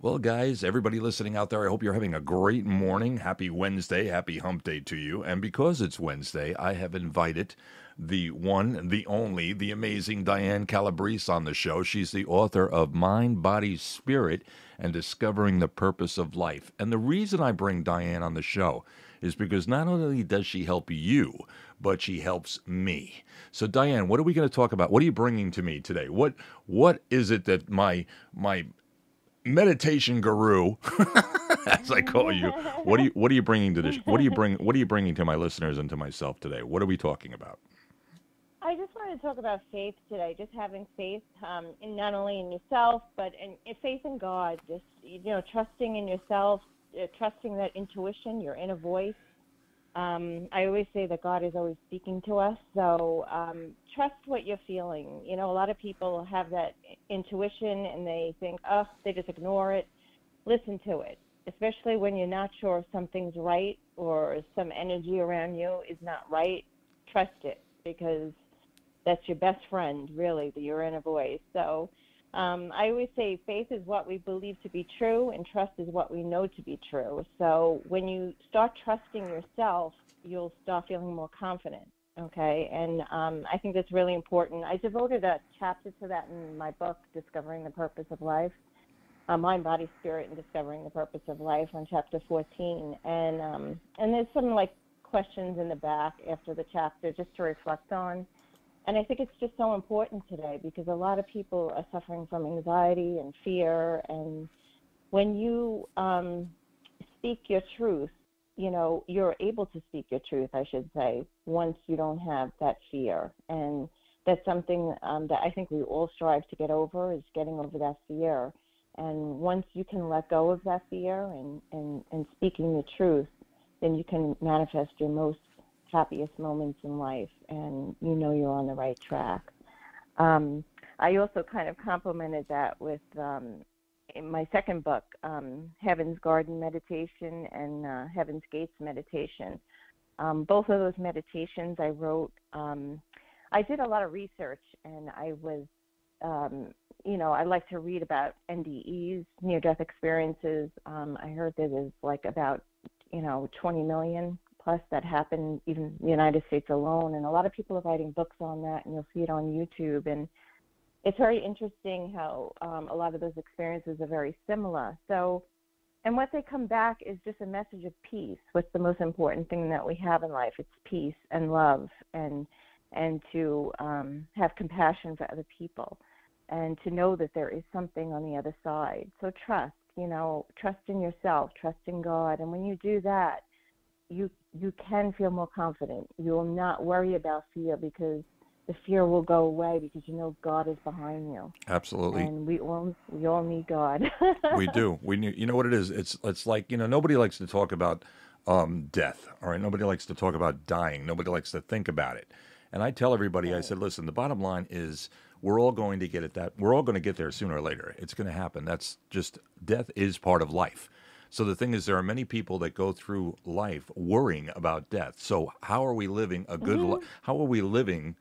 Well, guys, everybody listening out there, I hope you're having a great morning. Happy Wednesday. Happy hump day to you. And because it's Wednesday, I have invited the one, the only, the amazing Diane Calabrese on the show. She's the author of Mind, Body, Spirit, and Discovering the Purpose of Life. And the reason I bring Diane on the show is because not only does she help you, but she helps me. So, Diane, what are we going to talk about? What are you bringing to me today? What is it that my meditation guru, as I call you, what are you bringing to this? What are you bringing to my listeners and to myself today? What are we talking about? I just wanted to talk about faith today. Just having faith, in not only in yourself, but in faith in God. Just trusting in yourself, trusting that intuition, your inner voice. I always say that God is always speaking to us. So trust what you're feeling. A lot of people have that intuition and they think, oh, they just ignore it. Listen to it, especially when you're not sure if something's right or some energy around you is not right. Trust it, because that's your best friend, really, your inner voice. So I always say faith is what we believe to be true, and trust is what we know to be true. So when you start trusting yourself, you'll start feeling more confident, okay? And I think that's really important. I devoted a chapter to that in my book, Discovering the Purpose of Life, Mind, Body, Spirit, and Discovering the Purpose of Life, on chapter 14. And there's some, questions in the back after the chapter just to reflect on. And I think it's just so important today because a lot of people are suffering from anxiety and fear. And when you speak your truth, you're able to speak your truth, I should say, once you don't have that fear. And that's something that I think we all strive to get over, is getting over that fear. And once you can let go of that fear and speaking the truth, then you can manifest your most happiest moments in life, and you're on the right track. I also kind of complemented that with in my second book, Heaven's Garden Meditation and Heaven's Gates Meditation. Both of those meditations I wrote, I did a lot of research, and I was, I like to read about NDEs, near-death experiences. I heard there was about 20 million plus that happen even in the United States alone. And a lot of people are writing books on that, and you'll see it on YouTube. And it's very interesting how a lot of those experiences are very similar. So, and what they come back is just a message of peace. What's the most important thing that we have in life? It's peace and love, and to have compassion for other people, and to know that there is something on the other side. So trust in yourself, trust in God. And when you do that, you can feel more confident. You will not worry about fear, because the fear will go away, because God is behind you. Absolutely. And we all need God. We do. We need, you know what it is? It's like, nobody likes to talk about death, all right? Nobody likes to talk about dying. Nobody likes to think about it. And I tell everybody, I said, listen, the bottom line is we're all going to get at that. We're all going to get there sooner or later. It's going to happen. That's just, death is part of life. So the thing is, there are many people that go through life worrying about death. So how are we living a good how are we living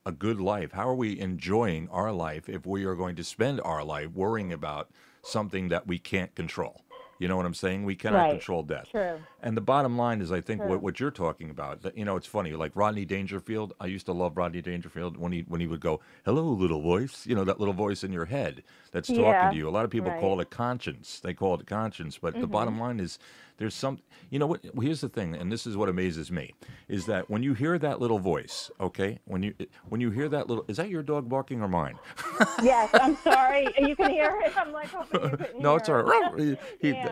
a good life? How are we enjoying our life if we are going to spend our life worrying about something that we can't control? You know what I'm saying? We cannot Right. control death. True. And the bottom line is, I think True. what you're talking about, that, it's funny, like Rodney Dangerfield. I used to love Rodney Dangerfield when he would go, "Hello, little voice," that little voice in your head that's talking Yeah. to you. A lot of people Right. call it conscience. They call it conscience. But the bottom line is, there's some, what, here's the thing, and this is what amazes me, is that when you hear that little voice, okay, when you hear that little, is that your dog barking or mine? Yes, I'm sorry. You can hear it. I'm hoping you couldn't No, hear it's all right. Yeah.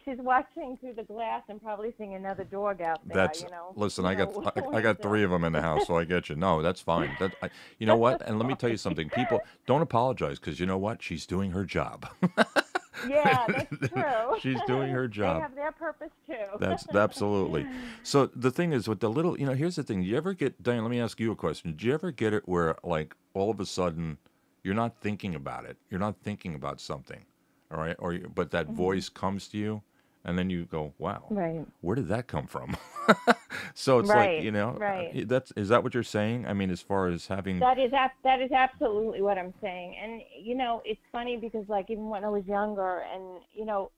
She's watching through the glass and probably seeing another dog out there. Listen, I got three of them in the house, so I get you. No, that's fine. You know what? And let me tell you something. People don't apologize, because you know what? She's doing her job. Yeah, that's true. She's doing her job. They have their purpose too. That's absolutely. So the thing is, with the little, here's the thing. Do you ever get, Diane, let me ask you a question. Do you ever get it where, like, all of a sudden you're not thinking about it? You're not thinking about something, all right? But that voice comes to you, And then you go, wow, Right. where did that come from? So it's like, Right. Right. is that what you're saying? I mean, as far as having, That is absolutely what I'm saying. And it's funny because like even when I was younger, and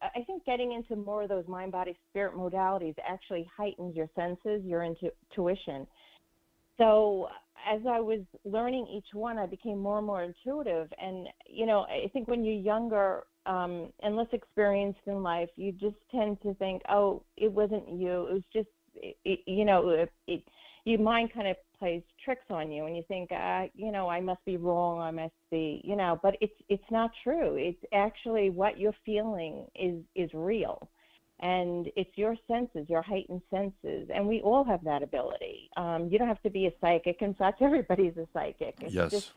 I think getting into more of those mind, body, spirit modalities actually heightens your senses, your intuition. So as I was learning each one, I became more and more intuitive. And I think when you're younger and less experienced in life, you just tend to think, oh, it wasn't you. It was just, your mind kind of plays tricks on you, and you think, I must be wrong. I must be, but it's not true. It's actually what you're feeling is real. And it's your senses, your heightened senses, and we all have that ability. You don't have to be a psychic. In fact, everybody's a psychic. It's just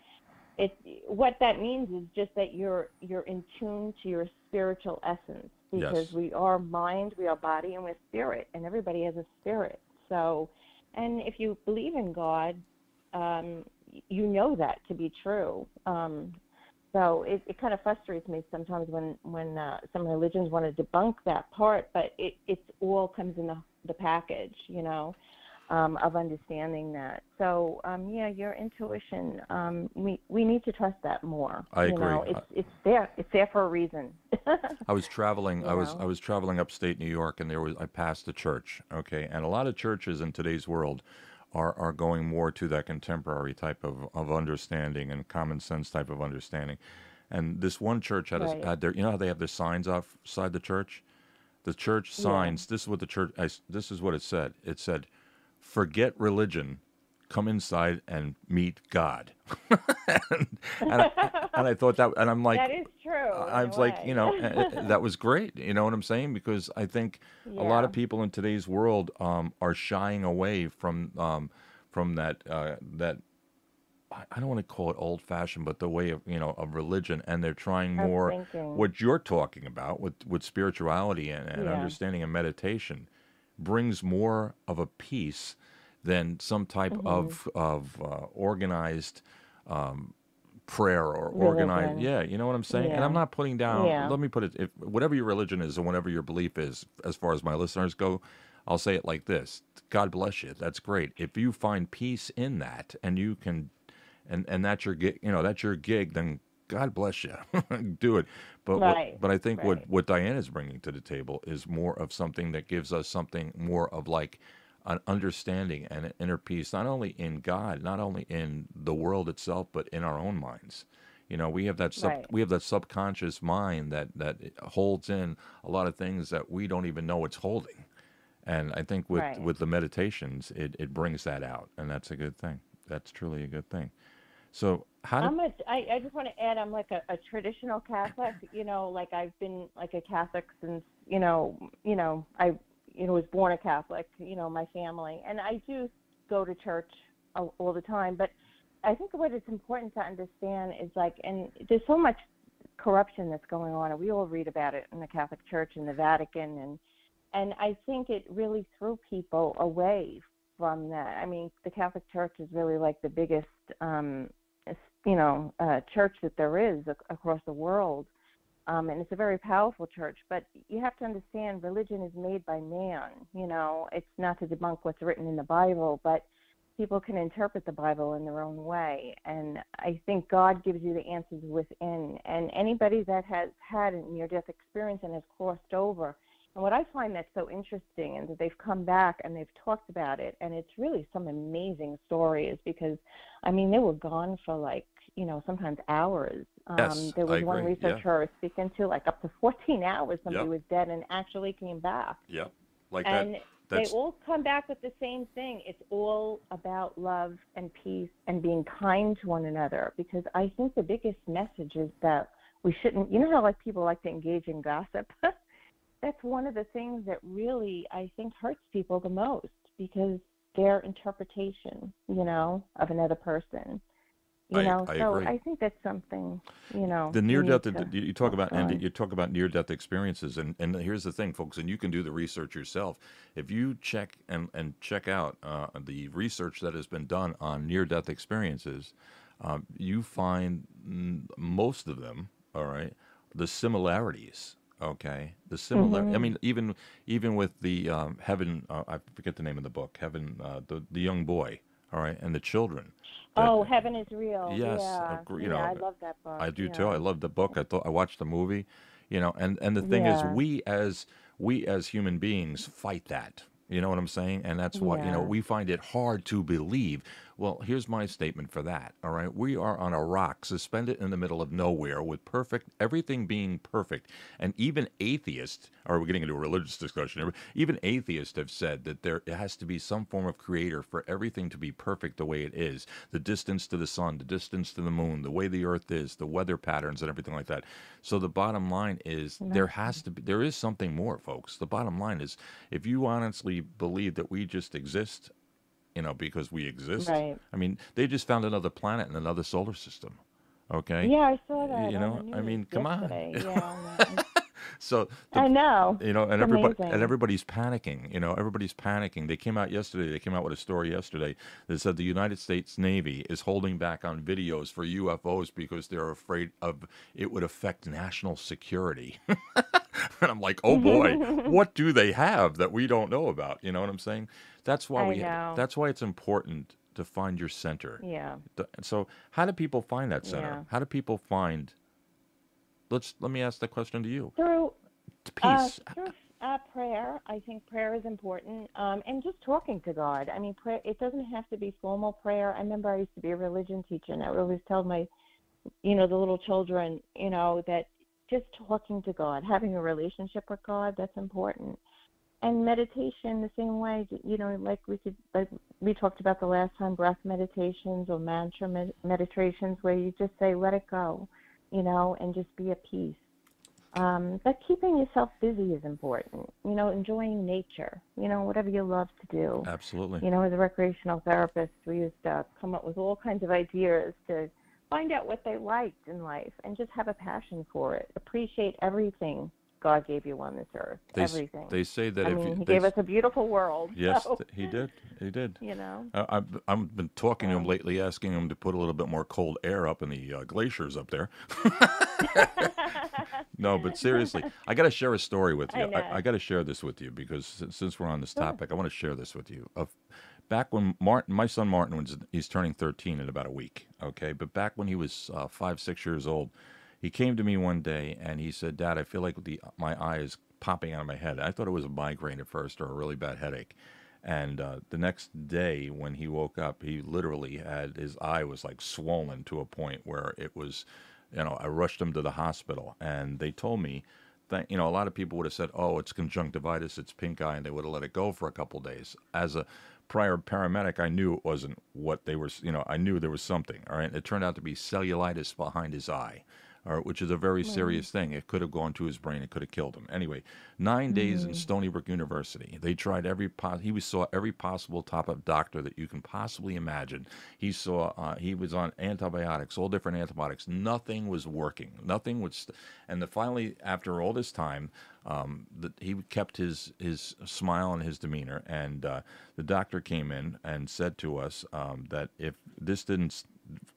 yes, what that means is just that you're in tune to your spiritual essence, because yes, we are mind, we are body, and we're spirit, and everybody has a spirit. So, and if you believe in God, you know that to be true. So it kind of frustrates me sometimes when some religions want to debunk that part, but it all comes in the package, of understanding that. So yeah, your intuition, we need to trust that more. I agree. It's there for a reason. I was traveling. you I know. was traveling upstate New York, and I passed a church. Okay, and a lot of churches in today's world are going more to that contemporary type of understanding and common sense type of understanding. And this one church Right. had their, you know how they have their signs outside the church. The church Yeah. signs. This is what the church. This is what it said. It said, "Forget religion, come inside and meet God." and, and I thought that, and I'm like, That is true I in a was like, way. that was great. You know what I'm saying? Because I think a lot Yeah. of people in today's world are shying away from that. I don't want to call it old fashioned, but the way of of religion, and they're trying Of more thinking. what you're talking about with spirituality and Yeah. understanding and meditation brings more of a peace than some type Mhm. of organized prayer or organized, Religion. yeah, you know what I'm saying. And I'm Yeah. not putting down, Yeah. let me put it, if whatever your religion is and whatever your belief is, as far as my listeners go, I'll say it like this: God bless you, that's great. If you find peace in that, and you can, and that's your gig, that's your gig, then God bless you. Do it. Right. But I think Right. what Diane is bringing to the table is more of something that gives us something more of like an understanding and an inner peace, not only in God, not only in the world itself, but in our own minds. Right. We have that subconscious mind that holds in a lot of things that we don't even know it's holding. And I think Right. with the meditations, it brings that out, and that's a good thing. That's truly a good thing. So how did I just want to add, I'm like a traditional Catholic, like I've been like a Catholic since, I, was born a Catholic, my family, and I do go to church all the time. But I think what it's important to understand is like, and there's so much corruption that's going on, and we all read about it in the Catholic Church and the Vatican, and I think it really threw people away from that. I mean, the Catholic Church is really like the biggest, church that there is across the world, and it's a very powerful church. But you have to understand, religion is made by man. It's not to debunk what's written in the Bible, but people can interpret the Bible in their own way. And I think God gives you the answers within. And anybody that has had a near-death experience and has crossed over, and what I find that's so interesting, and that they've come back and they've talked about it, and it's really some amazing stories, because, I mean, they were gone for like, sometimes hours. yes, There I was one agree. Yeah. researcher I was speaking to, like up to 14 hours somebody Yep. was dead and actually came back. Yep. Like that. And they That's all come back with the same thing. It's all about love and peace and being kind to one another, because I think the biggest message is that we shouldn't, how like people like to engage in gossip? That's one of the things that really, I think, hurts people the most, because their interpretation, of another person, I so agree. I think that's something, The we near need death to you talk work about, and on. you talk about near death experiences, and here's the thing, folks, and you can do the research yourself. If you check and check out the research that has been done on near death experiences, you find most of them, all right, the similarities. Okay, the similar. I Hmm. mean, even with the heaven. I forget the name of the book. Heaven. The young boy. All right, and the children. That Oh, Heaven is Real. yes, Yeah. you Yeah, know, I love that book. I do too. I Yeah. love the book. I watched the movie. You know, and the thing is, Yeah. we as human beings fight that. You know what I'm saying? And that's why, Yeah. we find it hard to believe. Well, here's my statement for that. All right. We are on a rock suspended in the middle of nowhere with everything being perfect. And even atheists, or we're getting into a religious discussion here, even atheists have said that there has to be some form of creator for everything to be perfect the way it is. The distance to the sun, the distance to the moon, the way the earth is, the weather patterns and everything like that. So the bottom line is That's there is something more, folks. The bottom line is if you honestly believe that we just exist, because we exist. right. I mean, they just found another planet in another solar system. Okay, Yeah, I saw that on the I news mean, come on. yesterday. Yeah. So the I know. and It's amazing. everybody's panicking. Everybody's panicking. They came out yesterday. They came out with a story yesterday that said the United States Navy is holding back on videos for UFOs because they're afraid of it would affect national security. And I'm like, oh boy, what do they have that we don't know about? You know what I'm saying? That's why I know. that's why it's important to find your center. Yeah. So how do people find that center? Yeah. How do people find? Let me ask that question to you. Through Peace. through prayer, I think prayer is important, and just talking to God. I mean, prayer. It doesn't have to be formal prayer. I remember I used to be a religion teacher, and I would always tell my, the little children, that just talking to God, having a relationship with God, that's important. And meditation, the same way, like we talked about the last time, breath meditations or mantra meditations, where you just say, let it go, and just be at peace. But keeping yourself busy is important. Enjoying nature. Whatever you love to do. Absolutely. As a recreational therapist, we used to come up with all kinds of ideas to find out what they liked in life and just have a passion for it. Appreciate everything God gave you on this earth. They Everything. they say that I if mean, you He they gave us a beautiful world. yes, So, he did. He did. you know. I've been talking to him So. lately, asking him to put a little bit more cold air up in the glaciers up there. No, but seriously, I got to share a story with I you. I know. got to share this with you because since we're on this Sure. topic, I want to share this with you. Back when my son Martin he's turning 13 in about a week. Okay, but back when he was 5, 6 years old, he came to me one day and he said, "Dad, I feel like my eye is popping out of my head." I thought it was a migraine at first or a really bad headache. And the next day when he woke up, he literally had his eye was like swollen to a point where it was, I rushed him to the hospital and they told me that, a lot of people would have said, oh, it's conjunctivitis, it's pink eye, and they would have let it go for a couple days. As a prior paramedic, I knew it wasn't what they were, I knew there was something, all right? It turned out to be cellulitis behind his eye, all right, which is a very Right. serious thing. It could have gone to his brain. It could have killed him. Anyway, 9 days in Mm. Stony Brook University. They tried he saw every possible top of doctor that you can possibly imagine. He was on antibiotics, all different antibiotics. Nothing was working. Nothing was, and finally, after all this time, he kept his smile and his demeanor. And the doctor came in and said to us that if this didn't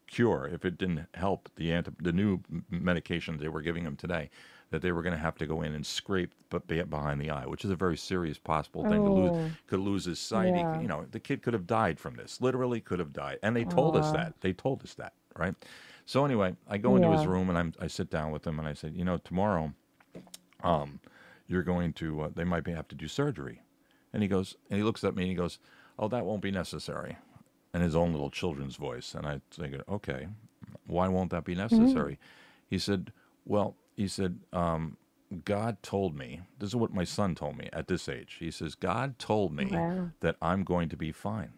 cure, if it didn't help the new medication they were giving him today, that they were going to have to go in and scrape behind the eye, which is a very serious possible thing to lose. Oh, Could lose his sight. yeah. The kid could have died from this. Literally could have died. And they told us Aw. that. They told us that, right? So anyway, I go into his Yeah. room and I sit down with him and I said, tomorrow, um, you're going to they might have to do surgery. And he looks at me and he goes, oh, that won't be necessary, in his own little children's voice. And I think, okay, why won't that be Mhm. necessary? He said, well, God told me, this is what my son told me at this age. He says, God told me Wow. that I'm going to be fine.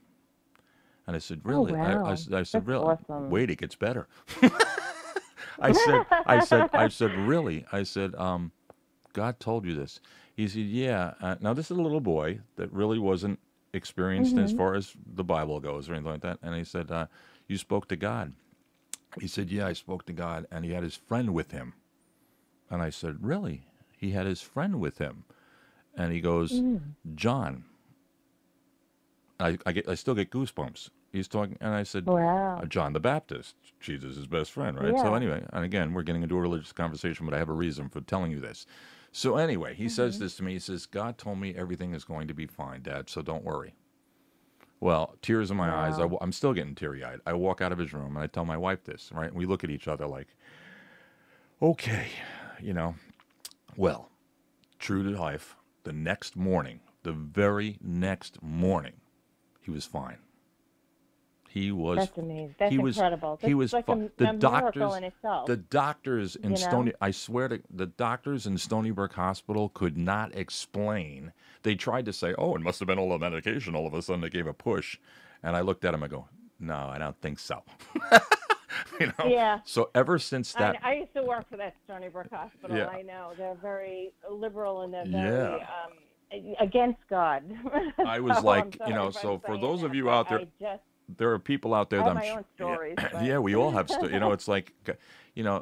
And I said, Oh, really? wow. I said, That's really? awesome. Wait, it gets better. I said, really? I said, God told you this. He said, yeah. Now, this is a little boy that really wasn't experienced as Mhm. far as the Bible goes or anything like that. And he said, you spoke to God. He said, yeah, I spoke to God. And he had his friend with him. And I said, really? He had his friend with him. And he goes, Mm. John. I still get goosebumps. He's talking, and I said, Wow. John the Baptist, Jesus' best friend, right? So Yeah. anyway, and again, we're getting into a religious conversation, but I have a reason for telling you this. So anyway, he says Mhm. this to me. He says, God told me everything is going to be fine, Dad, so don't worry. Well, tears in my eyes. Wow. I'm still getting teary-eyed. I walk out of his room, and I tell my wife this, right? And we look at each other like, okay, you know, well, true to life, the next morning, the very next morning, he was fine. He was That's amazing. That's he was incredible. he That's was like fine. a miracle in itself, The doctors in you know? Stony, I swear to the doctors in Stony Brook Hospital could not explain. They tried to say, "Oh, it must have been all the medication. All of a sudden, they gave a push," and I looked at him. I go, "No, I don't think so." you know. Yeah. So ever since that, I used to work for that Stony Brook Hospital. yeah, I know. They're very liberal and they're yeah. very against God. I was So I'm like, sorry if so I'm for saying those of that, you but out there, I just there are people out there I that have my own yeah, stories, yeah, but we all have it's like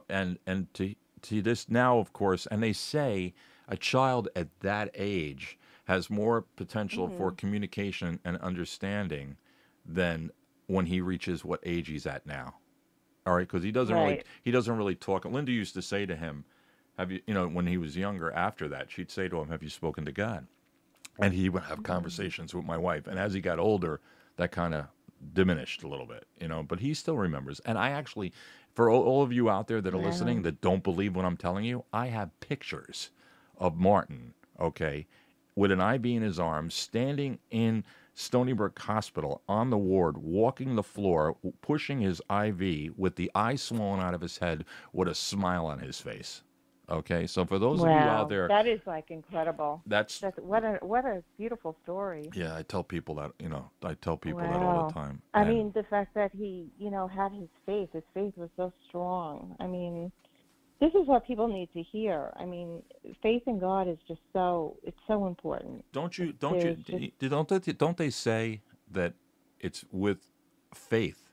and to this now, of course, and they say a child at that age has more potential for Mhm. communication and understanding than when he reaches what age he's at now. All right, because Right. he doesn't really talk. Linda used to say to him, have you, when he was younger, after that, she'd say to him, have you spoken to God? And he would have Mhm. conversations with my wife. And as he got older, that kind of diminished a little bit, but he still remembers. And I actually, for all of you out there that are listening Wow. that don't believe what I'm telling you, I have pictures of Martin, okay, with an IV in his arm, standing in Stony Brook Hospital on the ward, walking the floor, pushing his IV with the eye swollen out of his head with a smile on his face. Okay, so for those of you out Wow. there, That is like incredible. that's That's what a beautiful story. yeah, I tell people that, I tell people that all the Wow. time. I And mean, the fact that he, had his faith was so strong. I mean, this is what people need to hear. I mean, faith in God is just it's so important. There's just, don't they say that it's with faith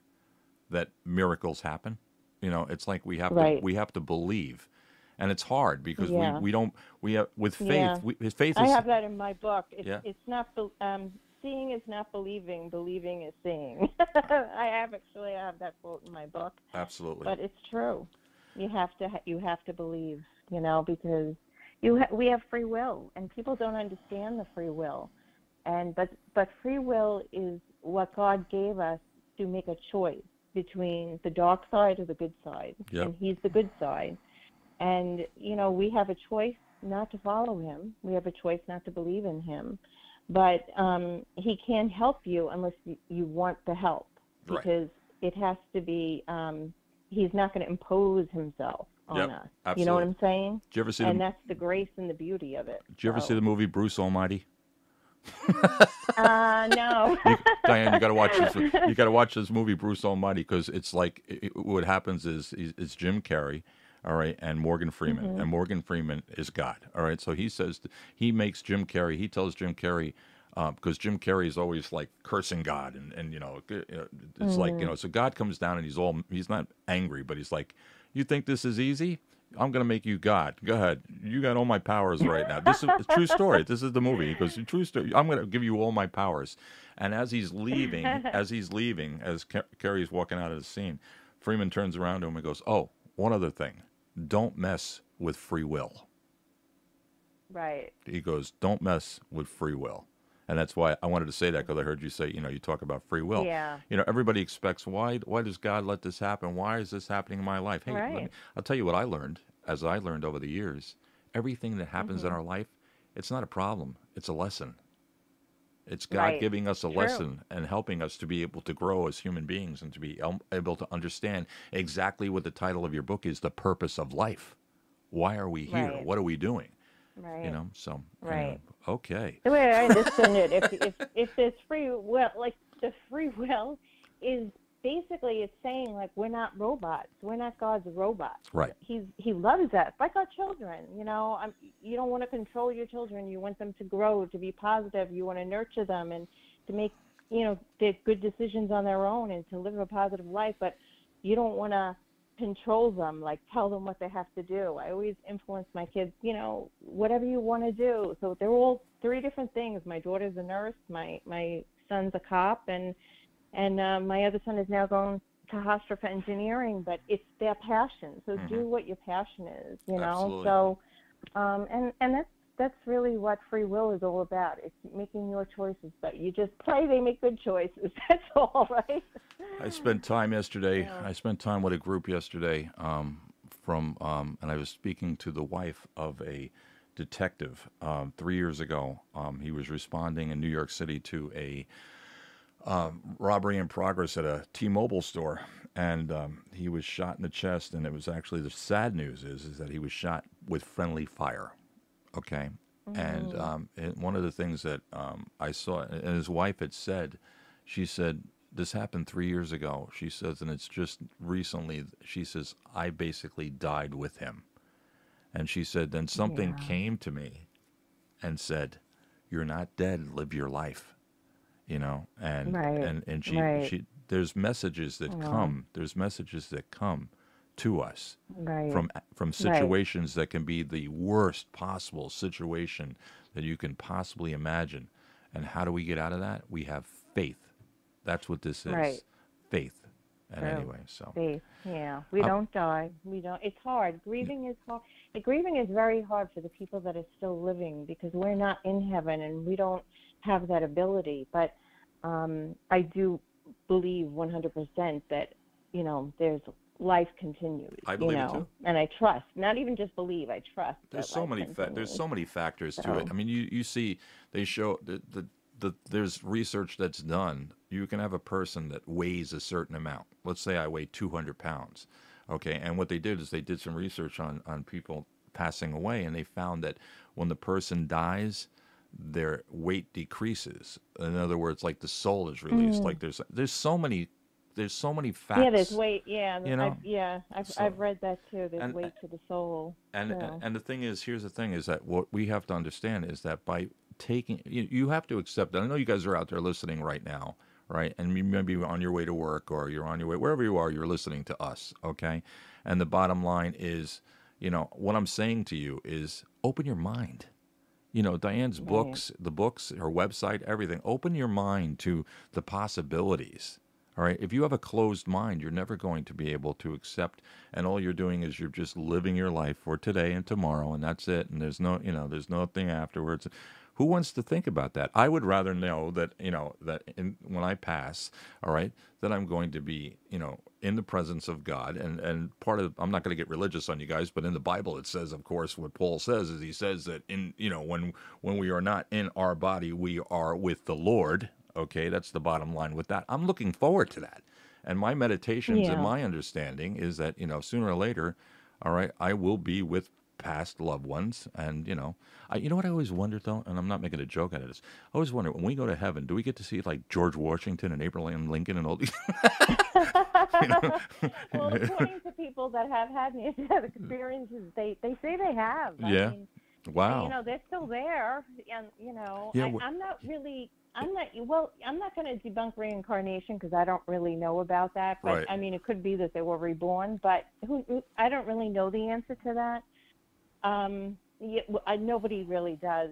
that miracles happen? It's like right. we have to believe. And it's hard because Yeah. we don't we have with Yeah. faith, faith I is have that in my book. yeah, It's not seeing is not believing, believing is seeing. I have that quote in my book, absolutely. but it's true. You have to believe, because we have free will, and people don't understand the free will. And but free will is what God gave us to make a choice between the dark side or the good side, Yep. and He's the good side. And we have a choice not to follow Him. We have a choice not to believe in Him. But He can't help you unless you want the help, Right. because it has to be. He's not going to impose Himself on Yep. us. You know what Absolutely. I'm saying? Did you ever see And that's the grace and the beauty of it. did you ever see the So, movie Bruce Almighty? no. Diane, you got to watch this. You got to watch this movie, Bruce Almighty, because it's like what happens is it's Jim Carrey, all right, and Morgan Freeman, Mhm. and Morgan Freeman is God, all right. So he says he makes Jim Carrey. He tells Jim Carrey. Because Jim Carrey is always like cursing God, and it's like Mhm. so God comes down and he's not angry, but he's like, you think this is easy? I'm gonna make you God. Go ahead. You got all my powers right now. This is a true story. This is the movie. He goes, true story. I'm gonna give you all my powers. And as he's leaving, as Carrie's walking out of the scene, Freeman turns around to him and goes, "Oh, one other thing. Don't mess with free will." Right. He goes, "Don't mess with free will." And that's why I wanted to say that, because I heard you say, you talk about free will. Yeah. Everybody expects, why does God let this happen? Why is this happening in my life? Hey, Right. I'll tell you what I learned, as I learned over the years. Everything that happens in Mhm. our life, it's not a problem. It's a lesson. It's God Right. giving us a True. lesson and helping us to be able to grow as human beings and to be able to understand exactly what the title of your book is, the purpose of life. Why are we here? Right. What are we doing? Right. So anyway, Right. okay. The way I understand it, if there's free will, like the free will is basically it's saying like we're not robots. We're not God's robots. Right. He loves us like our children. You don't want to control your children. You want them to grow, to be positive. You want to nurture them and to make the good decisions on their own and to live a positive life. But you don't want to control them, like tell them what they have to do. I always influence my kids, whatever you want to do. So they're all three different things. My daughter's a nurse, my son's a cop, and And my other son is now going to Hofstra for engineering, but it's their passion. So do what your passion is, you know. Absolutely. So, and that's really what free will is all about. It's making your choices, but you just pray they make good choices. That's all, right? I spent time yesterday. Yeah. I spent time with a group yesterday and I was speaking to the wife of a detective 3 years ago. He was responding in New York City to a robbery in progress at a T-Mobile store, and he was shot in the chest. And it was actually, the sad news is that he was shot with friendly fire. Okay, and one of the things that I saw, and his wife had said, she said, this happened 3 years ago. She says, and it's just recently. She says, I basically died with him. And she said, then something Yeah. came to me and said, you're not dead. Live your life. You know, and Right. and and she Right. she there's messages that Oh, come. There's messages that come to us right. from Right. situations that can be the worst possible situation that you can possibly imagine. And how do we get out of that? We have faith. That's what this Right. is. Faith. And True. anyway, so Faith. Yeah. We I, don't die. We don't. It's hard. Grieving is hard. The grieving is very hard for the people that are still living because we're not in heaven and we don't have that ability. But I do believe 100% that, you know, there's life continues, I you believe it know, too. and I trust, not even just believe, I trust There's that so life many there's continues. so many factors to it. So, I mean, you see, they show there's research that's done. You can have a person that weighs a certain amount. Let's say I weigh 200 pounds. Okay, and what they did is they did some research on people passing away, and they found that when the person dies, their weight decreases. In other words, like the soul is released. mm, Like there's so many yeah, there's facts, weight. Yeah, you know. So I've read that too. There's and weight to the soul. Yeah. and the thing is, here's the thing: is that what we have to understand is that by taking, you have to accept that. I know you guys are out there listening right now, right? And you may be on your way to work or you're on your way wherever you are. You're listening to us, okay? And the bottom line is, what I'm saying to you is, open your mind. Diane's Right. books, the books, her website, everything. Open your mind to the possibilities. All right. If you have a closed mind, you're never going to be able to accept, and all you're doing is you're just living your life for today and tomorrow, and that's it. And there's nothing afterwards. Who wants to think about that? I would rather know that, when I pass, all right, that I'm going to be, in the presence of God. And part of, I'm not going to get religious on you guys, but in the Bible it says, of course, what Paul says is he says that when we are not in our body, we are with the Lord. Okay, that's the bottom line with that. I'm looking forward to that. And my meditations and Yeah. my understanding is that, sooner or later, all right, I will be with past loved ones. And, you know what I always wondered though, and I'm not making a joke out of this. I always wonder, when we go to heaven, do we get to see like George Washington and Abraham Lincoln and all these? you know? Well, according to people that have had near-death experiences, they say they have. I Yeah. mean, Wow. they're still there, and Yeah. I'm not really. I'm not going to debunk reincarnation because I don't really know about that. But Right. I mean, it could be that they were reborn, but I don't really know the answer to that. Yeah, nobody really does.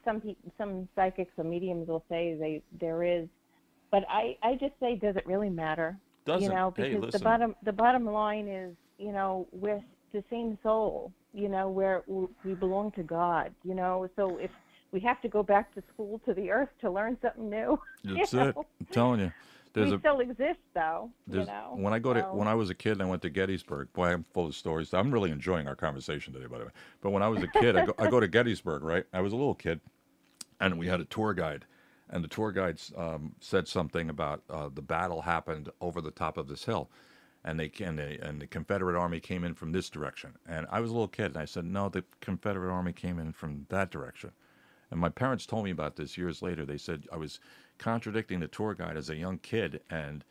Some psychics or mediums will say there is, but I just say, does it really matter? Doesn't. Hey, Because listen. the bottom line is, we're the same soul. We belong to God. So if we have to go back to school to the earth to learn something new, That's it. I'm telling you. There's we a still exist, though. there's So when I was a kid and I went to Gettysburg. Boy, I'm full of stories. I'm really enjoying our conversation today, by the way. But when I was a kid, I go to Gettysburg, right? I was a little kid, and we had a tour guide, and the tour guide said something about the battle happened over the top of this hill, and the Confederate Army came in from this direction. And I was a little kid, and I said, no, the Confederate Army came in from that direction. And my parents told me about this years later. They said I was contradicting the tour guide as a young kid, and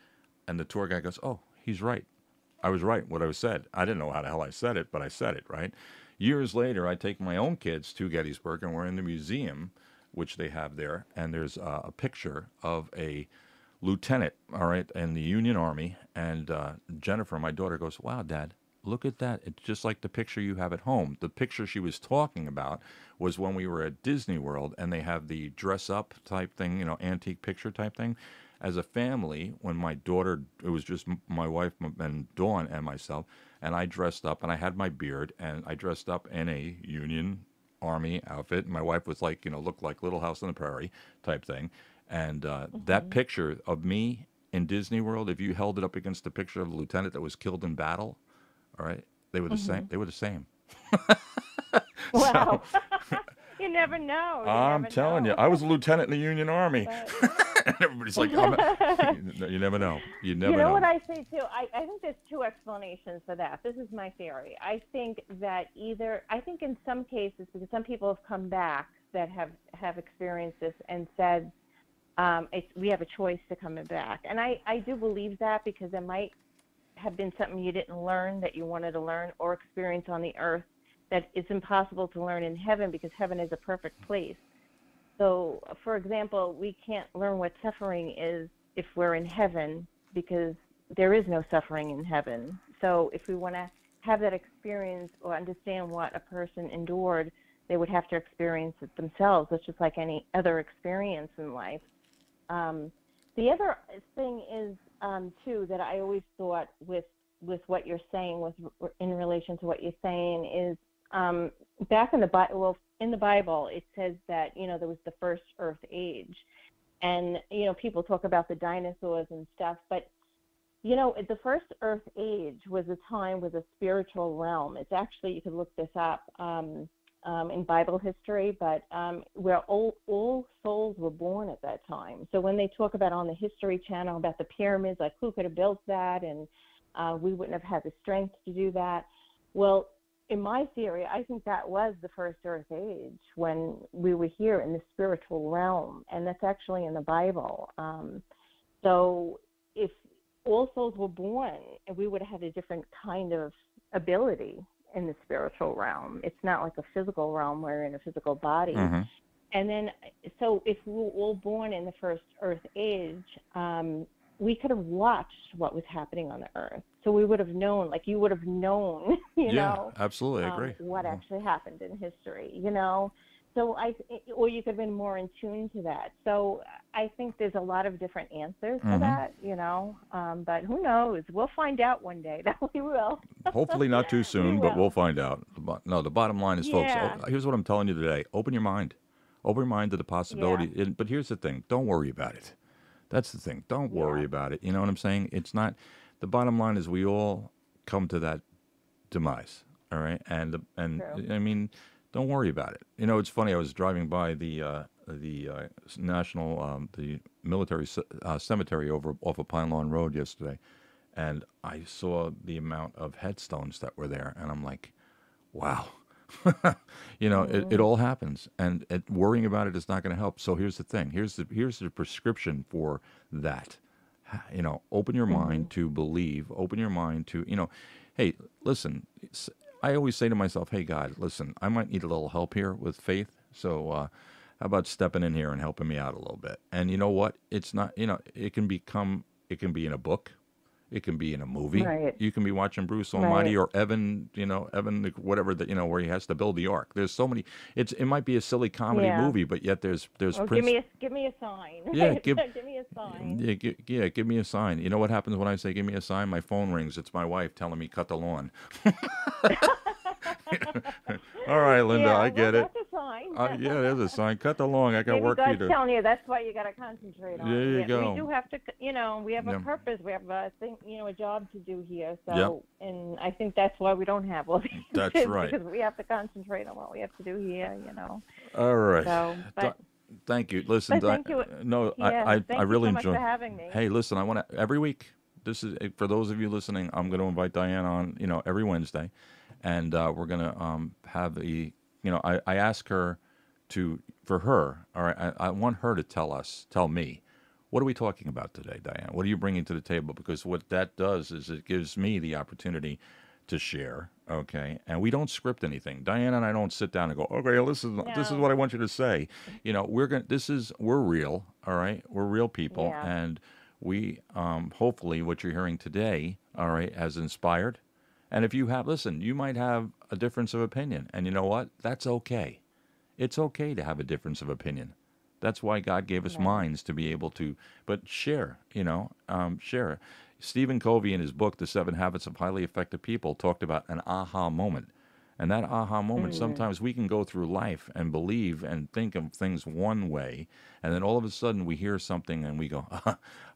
the tour guide goes, "Oh, he's right. I was right. What I said. I didn't know how the hell I said it, but I said it right." Years later, I take my own kids to Gettysburg, and we're in the museum, which they have there, and there's a picture of a lieutenant, all right, in the Union Army, and Jennifer, my daughter, goes, "Wow, Dad, look at that. It's just like the picture you have at home." The picture she was talking about was when we were at Disney World, and they have the dress up type thing, antique picture type thing. as a family, when my daughter, it was just my wife and Dawn and myself, and I dressed up and I had my beard and I dressed up in a Union Army outfit. And my wife was like, looked like Little House on the Prairie type thing. And that Mhm. picture of me in Disney World, if you held it up against the picture of the lieutenant that was killed in battle, all right, they were the same. Mhm. They were the same. So Wow. You never know. You I'm never telling you, know. I was a lieutenant in the Union Army. But And everybody's like, you never know. You you never know what know. I say too? I think there's two explanations for that. This is my theory. I think that I think in some cases, because some people have come back that have experienced this and said, we have a choice to coming back. And I do believe that, because there might have been something you didn't learn that you wanted to learn or experience on the earth that it's impossible to learn in heaven, because heaven is a perfect place. So, for example, we can't learn what suffering is if we're in heaven, because there is no suffering in heaven. So if we want to have that experience or understand what a person endured, they would have to experience it themselves. It's just like any other experience in life. Um, the other thing is, too, that I always thought with what you're saying, in relation to what you're saying, is back in the Bible. Well, in the Bible, it says that there was the first Earth age, and people talk about the dinosaurs and stuff, but the first Earth age was a time with a spiritual realm. It's actually, you could look this up in Bible history, but where all souls were born at that time. So when they talk about on the History Channel about the pyramids, like who could have built that, and we wouldn't have had the strength to do that. Well, in my theory, I think that was the first Earth age when we were here in the spiritual realm, and that's actually in the Bible. So if all souls were born, we would have had a different kind of ability in the spiritual realm. It's not like a physical realm where we're in a physical body. Hmm. And then, so if we were all born in the first Earth age, we could have watched what was happening on the Earth. So we would have known, like you would have known, Yeah, absolutely. I agree. what Yeah. actually happened in history, So or you could have been more in tune to that. So I think there's a lot of different answers for Hmm. that, but who knows? We'll find out one day. That we will. Hopefully not too We soon, but we'll will. find out. No, the bottom line is, folks, Yeah. here's what I'm telling you today. Open your mind. Open your mind to the Yeah. possibility. But here's the thing. Don't worry about it. That's the thing. Don't worry Yeah. about it. You know what I'm saying? It's not, the bottom line is we all come to that demise. All right. And True. I mean, don't worry about it. It's funny. I was driving by the military cemetery off of Pine Lawn Road yesterday, and I saw the amount of headstones that were there, and I'm like, wow. It all happens, and worrying about it is not going to help. So here's the thing. Here's the prescription for that. Open your mind Mhm. to believe. Open your mind to, hey, listen. I always say to myself, hey, God, listen, I might need a little help here with faith. So how about stepping in here and helping me out a little bit? And you know what? It's not, it can be in a book. It can be in a movie. Right. You can be watching Bruce Right. Almighty or Evan, whatever that, where he has to build the ark. There's so many. It might be a silly comedy Yeah. movie, but yet there's Well, Prince. give me a sign. Yeah, Right? Give me a sign. give me a sign. You know what happens when I say give me a sign? My phone rings. It's my wife telling me cut the lawn. All right, Linda, I Yeah. Well, get it. that's a sign. Yeah, there's a sign. Cut the lawn. I got Maybe work for you God's to. telling you that's what you got to concentrate There on. you We go. do have to, we have a Yeah. purpose. We have a thing, a job to do here. So, Yep. and I think that's why we don't have all these That's kids, right. because we have to concentrate on what we have to do here. All right. So, but Thank you. Listen, thank you. no, Yeah. I Thank you really so much enjoy. for having me. Hey, listen, I want to every week. This is for those of you listening. I'm going to invite Diane on, every Wednesday, and we're going to have I ask her for her. All right, I want her to tell me, what are we talking about today, Diane? What are you bringing to the table? Because what that does is it gives me the opportunity to share. Okay, and we don't script anything. Diane and I don't sit down and go, okay, this is No. what I want you to say. We're real. All right, we're real people, Yeah. and we hopefully what you're hearing today, all right, has inspired. And if you listen, you might have a difference of opinion, and you know what? That's okay. It's okay to have a difference of opinion. That's why God gave us Right. minds to be able to, but share, share. Stephen Covey, in his book, The 7 Habits of Highly Effective People, talked about an aha moment. And that aha moment, Mm. sometimes we can go through life and believe and think of things one way, and then all of a sudden we hear something and we go,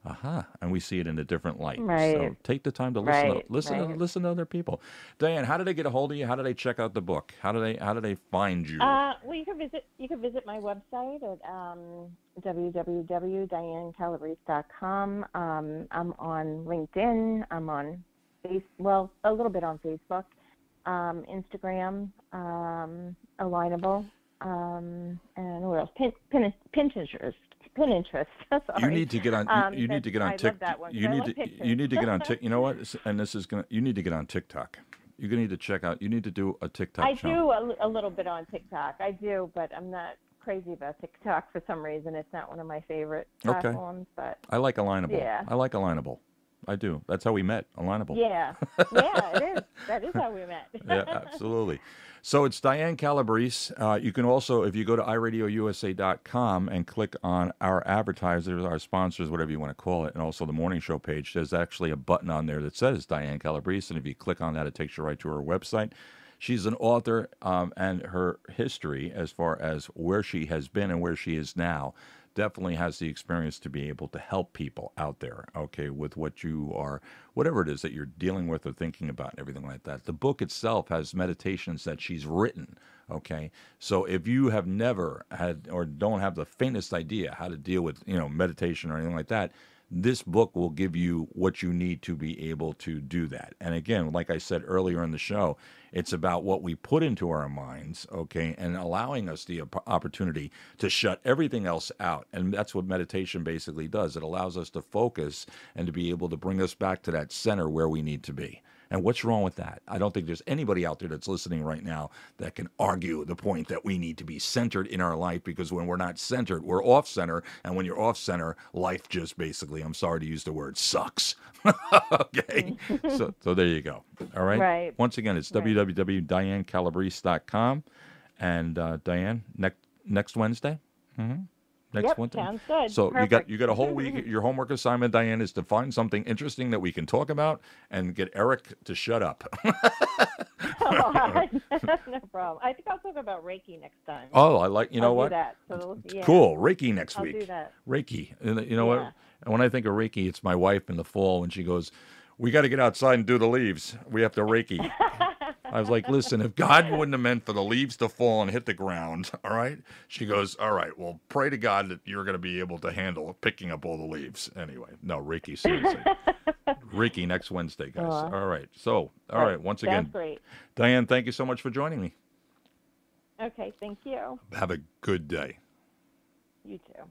aha, and we see it in a different light. Right. So take the time to Right. Right. listen to other people. Diane, how do they get a hold of you? How do they check out the book? How do they find you? Well, you can visit my website at www.dianecalabrese.com. I'm on LinkedIn. I'm on a little bit on Facebook, Instagram, Alignable, and what else? Pinterest. Pinterest. Sorry. You need to get on. You need to get on I love TikTok. that one. You I need love to. pictures. You need to get on Tik. You know what? And this is gonna. You need to get on TikTok. You're gonna need to check out. You need to do a TikTok I channel. do a little bit on TikTok. I do, but I'm not crazy about TikTok for some reason. It's not one of my favorite Okay. platforms, but I like Alignable. yeah. I like Alignable. I do. That's how we met. Alignable. Yeah. Yeah, it is. That is how we met. Yeah, absolutely. So it's Diane Calabrese. You can also, if you go to iRadioUSA.com and click on our advertisers, our sponsors, whatever you want to call it, and also the morning show page, there's actually a button on there that says Diane Calabrese. And if you click on that, it takes you right to her website. She's an author, and her history, as far as where she has been and where she is now, definitely has the experience to be able to help people out there, okay, with what you are, whatever it is that you're dealing with or thinking about and everything like that. The book itself has meditations that she's written, okay? So if you have never had or don't have the faintest idea how to deal with, meditation or anything like that, this book will give you what you need to be able to do that. And again, like I said earlier in the show, it's about what we put into our minds, okay, and allowing us the opportunity to shut everything else out. And that's what meditation basically does. It allows us to focus and to be able to bring us back to that center where we need to be. And what's wrong with that? I don't think there's anybody out there that's listening right now that can argue the point that we need to be centered in our life, because when we're not centered, we're off center. And when you're off center, life just basically, I'm sorry to use the word, sucks. Okay. So there you go. All right. Right. Once again, it's Right. www.dianecalabrese.com. And Diane, next Wednesday? Next Yep, Wednesday. sounds good. So Perfect. you got a whole week. Your homework assignment, Diane, is to find something interesting that we can talk about and get Eric to shut up. No problem. I think I'll talk about Reiki next time. Oh, I like. You know I'll what? do that. So, yeah, Cool. Reiki next I'll week. do that. Reiki. And you know Yeah. what? And when I think of Reiki, it's my wife in the fall when she goes, "We got to get outside and do the leaves. We have to Reiki." I was like, listen, if God wouldn't have meant for the leaves to fall and hit the ground, all right? She goes, all right, well, pray to God that you're going to be able to handle picking up all the leaves. Anyway, no, Reiki, seriously. Reiki next Wednesday, guys. All right. So, all right, once again, Sounds great. Diane, thank you so much for joining me. Okay, thank you. Have a good day. You too.